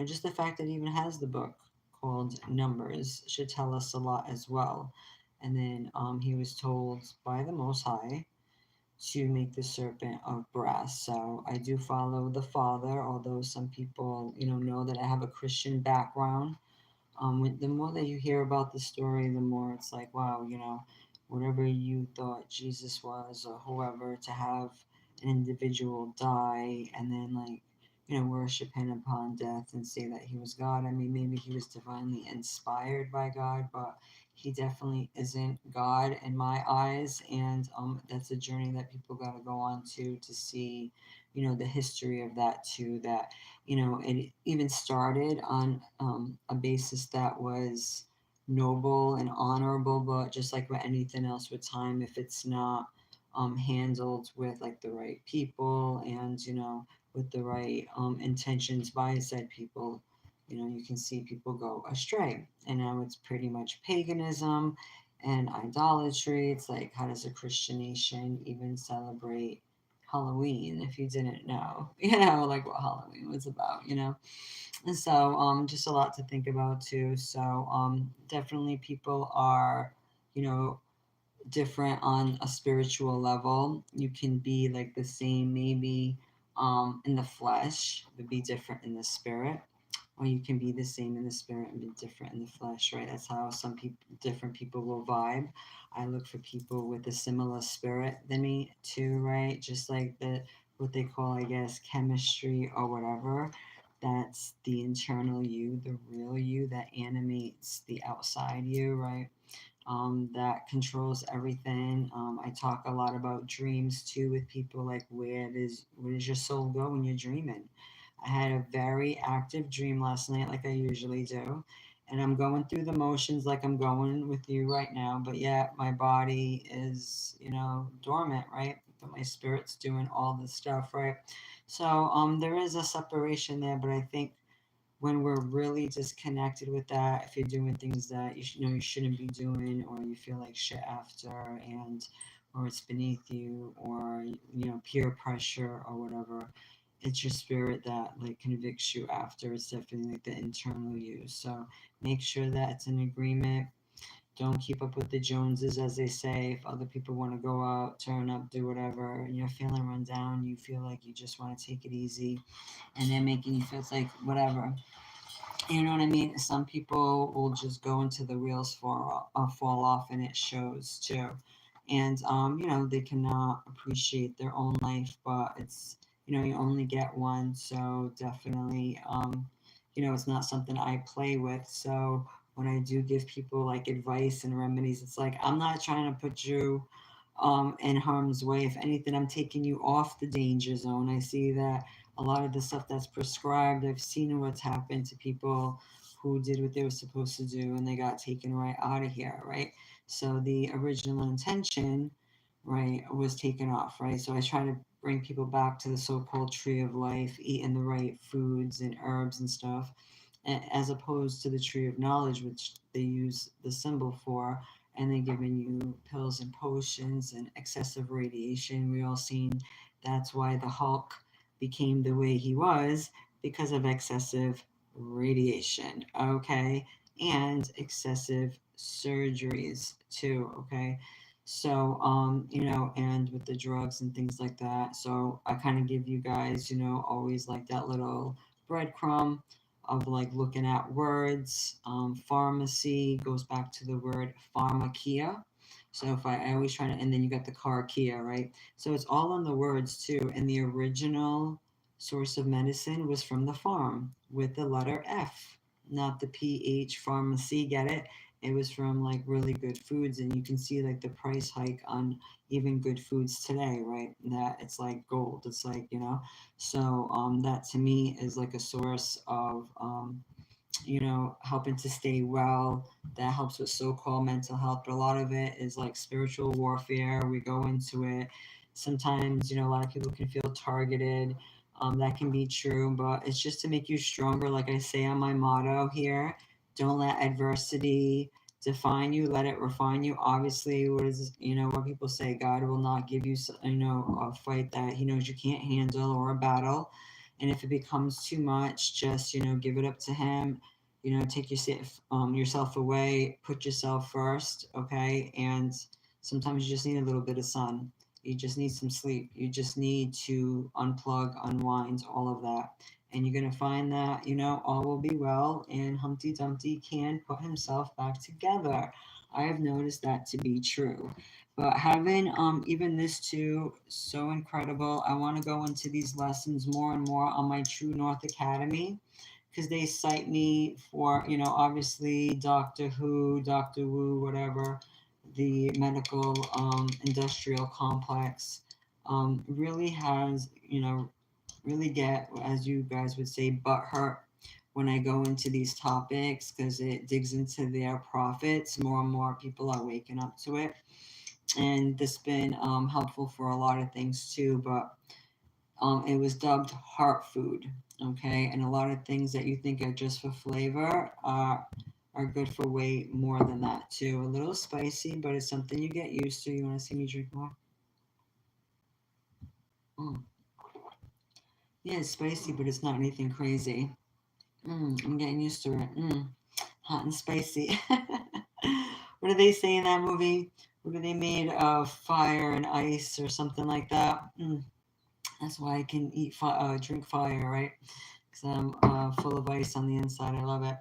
just the fact that it even has the book called Numbers should tell us a lot as well. And then he was told by the Most High to make the serpent of brass. So I do follow the Father, although some people, know that I have a Christian background. The more that you hear about the story, the more it's like, wow, whatever you thought Jesus was or whoever, to have an individual die and then, like, worship him upon death and say that he was God. I mean, maybe he was divinely inspired by God, but he definitely isn't God in my eyes. And that's a journey that people got to go on to see, the history of that too. That it even started on a basis that was noble and honorable, but just like with anything else with time, if it's not handled with like the right people and with the right intentions by said people, you can see people go astray. And now it's pretty much paganism and idolatry. It's like, how does a Christian nation even celebrate Halloween if you didn't know, like what Halloween was about, And so just a lot to think about too. So definitely people are, you know, different on a spiritual level. You can be like the same maybe in the flesh, but be different in the spirit, or you can be the same in the spirit and be different in the flesh, right? That's how some people, different people will vibe. I look for people with a similar spirit than me too, right? Just like the what they call, I guess, chemistry or whatever. That's the internal you, the real you that animates the outside you, right? That controls everything. I talk a lot about dreams too with people, like where does your soul go when you're dreaming? I had a very active dream last night, like I usually do, and I'm going through the motions like I'm going with you right now, but yet my body is, dormant, right? But my spirit's doing all this stuff, right? So there is a separation there, but I think when we're really disconnected with that, if you're doing things that you shouldn't be doing, or you feel like shit after, and or it's beneath you, or peer pressure or whatever, it's your spirit that like convicts you after. It's definitely like the internal you. So make sure that it's an agreement. Don't keep up with the Joneses, as they say. If other people want to go out, turn up, do whatever, and you're feeling run down, you feel like you just want to take it easy, and they're making you feel like whatever. You know what I mean? Some people will just go into the wheels fall off, and it shows too. And they cannot appreciate their own life, but it's you only get one, so definitely it's not something I play with. So when I do give people like advice and remedies, it's like I'm not trying to put you in harm's way. If anything, I'm taking you off the danger zone. I see that a lot of the stuff that's prescribed, I've seen what's happened to people who did what they were supposed to do, and they got taken right out of here, right? So the original intention, right, was taken off, right? So I try to bring people back to the so-called tree of life, eating the right foods and herbs and stuff, as opposed to the tree of knowledge, which they use the symbol for, and they're giving you pills and potions and excessive radiation. We all seen that's why the Hulk became the way he was, because of excessive radiation, okay, and excessive surgeries too, okay. So and with the drugs and things like that. So I kind of give you guys, always like that little breadcrumb of like looking at words. Pharmacy goes back to the word pharmakia. So if I always try to, and then you got the car Kia, right? So it's all on the words too. And the original source of medicine was from the farm with the letter F, not the PH, pharmacy. Get it? It was from like really good foods, and you can see like the price hike on even good foods today, right? That it's like gold. It's like so that to me is like a source of helping to stay well. That helps with so-called mental health, but a lot of it is like spiritual warfare. We go into it. Sometimes, a lot of people can feel targeted. That can be true, but it's just to make you stronger. Like I say on my motto here, don't let adversity define you, let it refine you. Obviously, what is what people say, God will not give you a fight that he knows you can't handle, or a battle. And if it becomes too much, just give it up to him. Take yourself away, put yourself first, okay? And sometimes you just need a little bit of sun. You just need some sleep. You just need to unplug, unwind, all of that. And you're going to find that, all will be well, and Humpty Dumpty can put himself back together. I have noticed that to be true. But having even this too, so incredible. I want to go into these lessons more and more on my True North Academy, because they cite me for, obviously Doctor Who, Doctor Wu, whatever, the medical industrial complex really has, really get, as you guys would say, butt hurt when I go into these topics, because it digs into their profits. More and more people are waking up to it. And this been helpful for a lot of things too, but it was dubbed heart food, okay? And a lot of things that you think are just for flavor are good for way more than that too. A little spicy, but it's something you get used to. You want to see me drink more? Mm. Yeah, it's spicy, but it's not anything crazy. I'm getting used to it. Hot and spicy. What do they say in that movie? What are they made of? Fire and ice or something like that? That's why I can drink fire, right? Because I'm full of ice on the inside. I love it.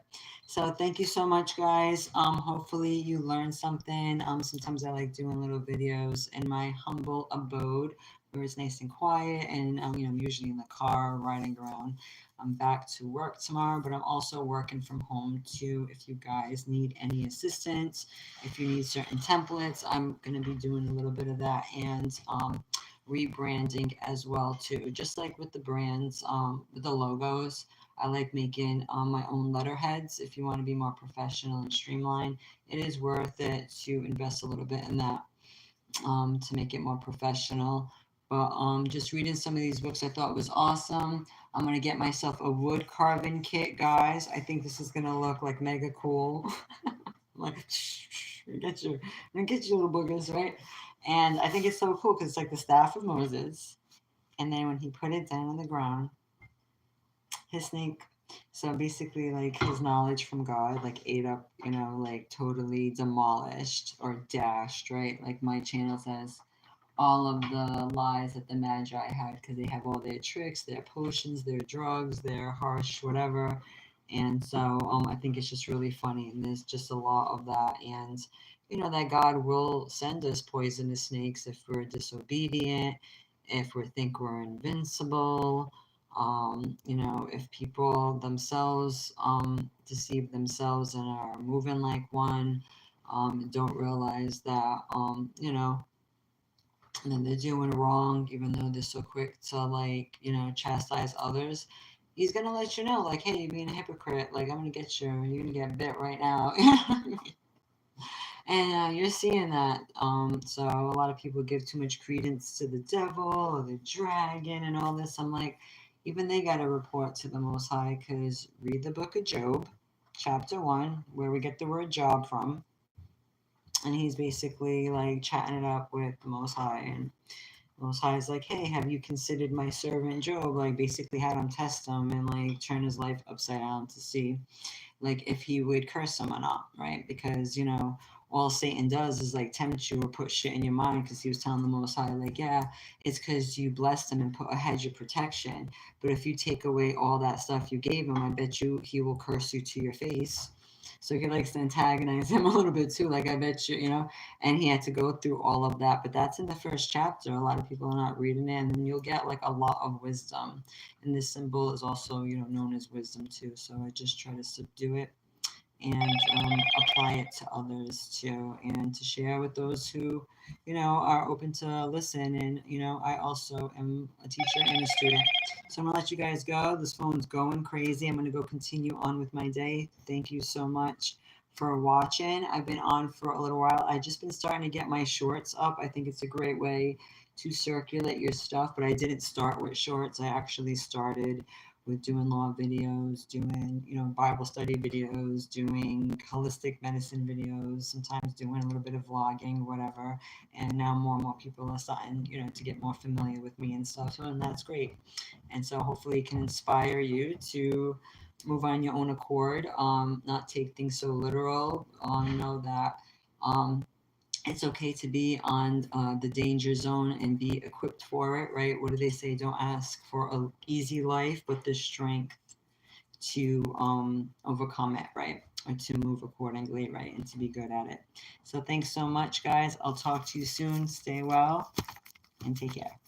So thank you so much, guys. Hopefully you learned something. Sometimes I like doing little videos in my humble abode, where it's nice and quiet, and I'm usually in the car riding around. I'm back to work tomorrow, but I'm also working from home too. If you guys need any assistance, if you need certain templates, I'm gonna be doing a little bit of that, and rebranding as well too. Just like with the brands, with the logos, I like making my own letterheads. If you want to be more professional and streamlined, it is worth it to invest a little bit in that to make it more professional. But just reading some of these books I thought was awesome. I'm gonna get myself a wood carving kit, guys. I think this is gonna look like mega cool. Like, get your little boogers, right? And I think it's so cool because it's like the staff of Moses. And then when he put it down on the ground, his snake, so basically like his knowledge from God like ate up, like totally demolished or dashed, right? Like my channel says, all of the lies that the Magi had, because they have all their tricks, their potions, their drugs, their harsh whatever. And so I think it's just really funny, and there's just a lot of that. And that God will send us poisonous snakes if we're disobedient, if we think we're invincible. If people themselves deceive themselves and are moving like one, don't realize that and then they're doing wrong, even though they're so quick to like chastise others. He's gonna let you know, like, hey, you're being a hypocrite. Like, I'm gonna get you. You're gonna get bit right now. And you're seeing that. So a lot of people give too much credence to the devil or the dragon and all this. I'm like, even they got to report to the Most High, because read the book of Job, chapter 1, where we get the word job from. And he's basically like chatting it up with the Most High. And the Most High is like, hey, have you considered my servant Job? Like, basically had him test him and like turn his life upside down to see like if he would curse him or not, right? Because all Satan does is like tempt you or put shit in your mind, because he was telling the Most High, like, yeah, it's because you blessed him and put a hedge of protection. But if you take away all that stuff you gave him, I bet you he will curse you to your face. So he likes to antagonize him a little bit too. Like, I bet you, and he had to go through all of that. But that's in the first chapter. A lot of people are not reading it, and then you'll get like a lot of wisdom. And this symbol is also, known as wisdom too. So I just try to subdue it and apply it to others too, and to share with those who, are open to listen. And, I also am a teacher and a student. So I'm gonna let you guys go. This phone's going crazy. I'm gonna go continue on with my day. Thank you so much for watching. I've been on for a little while. I've just been starting to get my shorts up. I think it's a great way to circulate your stuff, but I didn't start with shorts. I actually started with doing law videos, doing, Bible study videos, doing holistic medicine videos, sometimes doing a little bit of vlogging, whatever. And now more and more people are starting, to get more familiar with me and stuff. And that's great. And so hopefully it can inspire you to move on your own accord, not take things so literal, know that it's okay to be on the danger zone and be equipped for it, right? What do they say? Don't ask for an easy life, but the strength to overcome it, right? Or to move accordingly, right? And to be good at it. So thanks so much, guys. I'll talk to you soon. Stay well and take care.